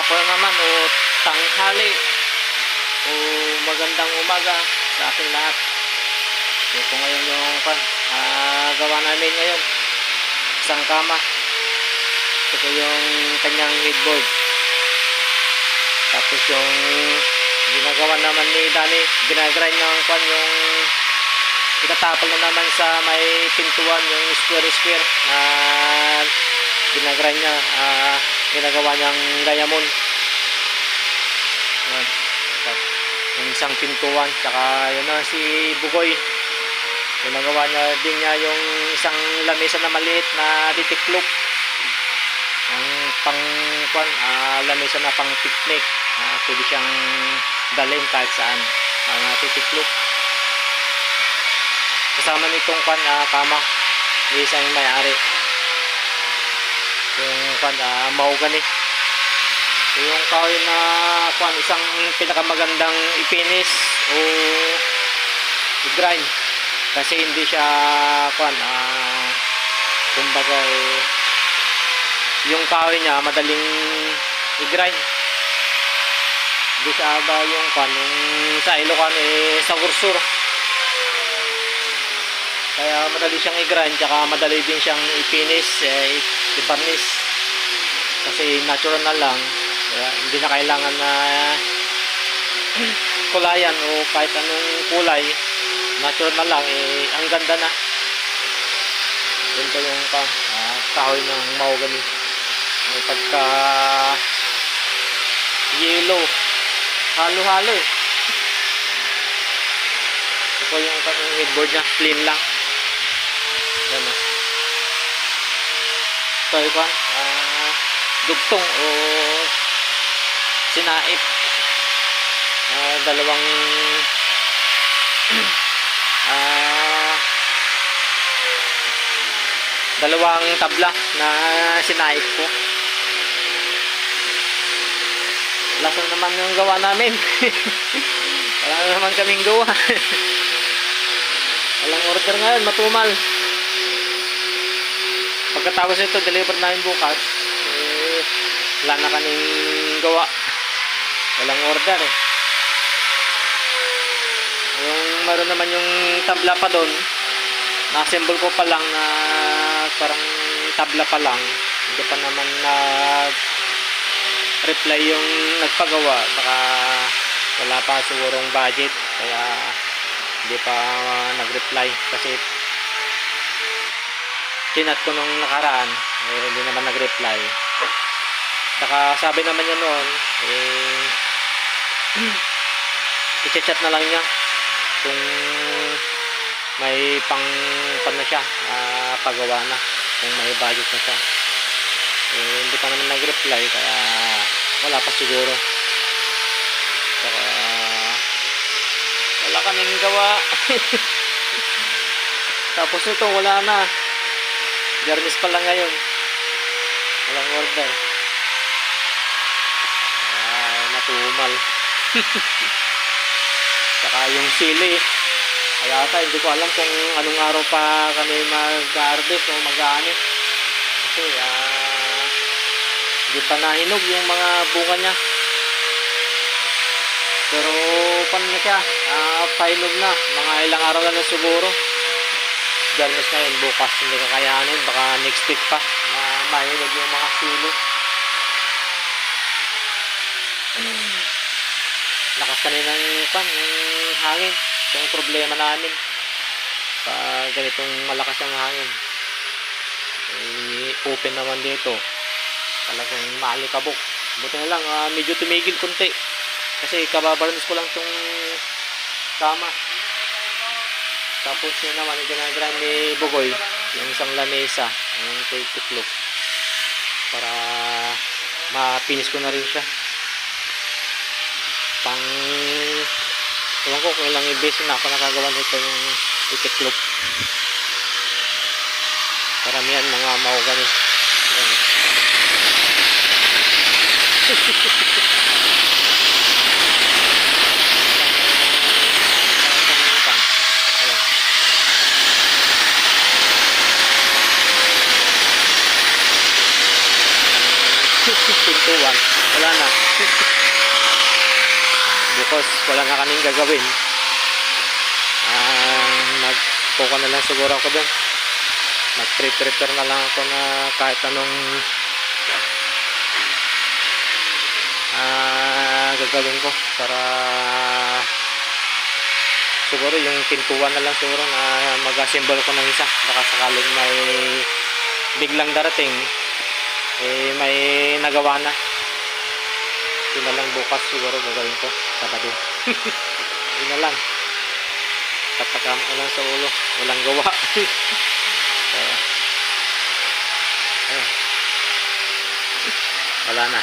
hapon naman o tanghali o magandang umaga sa ating lahat. So kung ngayon yung gawa namin ngayon, isang kama. Ito yung kanyang headboard. Tapos yung ginagawa naman ni Danny, ginagrind ng yung itatapal na naman sa may pintuan, yung square na ginagrind niya, ginagawa niyang diamond. Yan. Yung isang pintuan, tsaka yun na si Bugoy, ginagawa niya din niya yung isang lamesa na maliit na ditiklop, ang lamesa na pang picnic, pwede siyang dalhin kahit saan, ang titiklop. Kasama nitong kama isang may-ari, yung mahogany. So, yung kahoy na isang pinakamagandang ipinis o i-grind kasi hindi siya kumbaga yung kahoy niya madaling i-grind. Hindi siya yung yung sa Ilocano sa gursur. Kaya madali siyang i-grind, tsaka madali din siyang ipinis, i-varnish. Kasi natural na lang, kaya hindi na kailangan na kulayan o kahit anong kulay, natural na lang, ang ganda na. Yun po yung kahoy ng mahogany. May pagka yellow, halo-halo Ito po yung headboard niya, plain lang. Yan o. Ito yung dugtong o sinaip. Dalawang dalawang tabla na sinaip ko. Lasa naman yung gawa namin. Wala na naman kaming gawa. Walang order ngayon, matumal. Pagkatapos ito, deliver namin bukas, wala na kaming gawa. Walang order Yung meron naman yung tabla pa doon, na-assemble ko pa lang na parang tabla pa lang. Hindi pa naman reply yung nagpagawa. Baka wala pa sigurong budget, kaya hindi pa nag-reply. Kasi chinat ko nung nakaraan, hindi naman nag-reply. Saka sabi naman niya noon, i-chat na lang niya kung may na siya, pagawa na, kung may budget na siya. Hindi pa naman nag-reply, kaya wala pa siguro. Saka wala kaming gawa. Tapos ito, wala na. Garnis pa lang ngayon. Walang order. Natumal. Saka yung sili. Kaya hindi ko alam kung anong araw pa kami mag-harvest o mag-aani. Kasi hindi pa nahinog yung mga bunga niya. Pero paano na siya? Pahinog na. Mga ilang araw na lang siguro. Garnis na yun. Bukas hindi kakayanin. Baka next week pa na mahinog yung mga sili. Lakas kanina yung hangin. Ito yung problema namin. Pag ganitong malakas ang hangin, open naman dito. Talagang maalikabok. Buti na lang, medyo tumigil kunti. Kasi kababarnis ko lang itong kama. Tapos yun naman, ginagrind ni Bugoy, yung isang lamesa, yung tiklop, para mapinis ko na rin siya. Ewan ko kung ilang beses na ako nakagawa nito yung tiklop. Karamihan mga mahogany. Pintuan. wala na. Bukas wala na kaming gagawin. Magpuka na lang siguro ako doon. Mag-prepare na lang ako na kahit anong gagawin ko para siguro yung pintuan na lang siguro na mag-assemble ko ng isa. Baka sakaling may biglang darating, may nagawa na. Yun na lang bukas siguro gagawin ko. Sabado. Yun na lang. Tatakam ko lang sa ulo. Walang gawa. Wala na.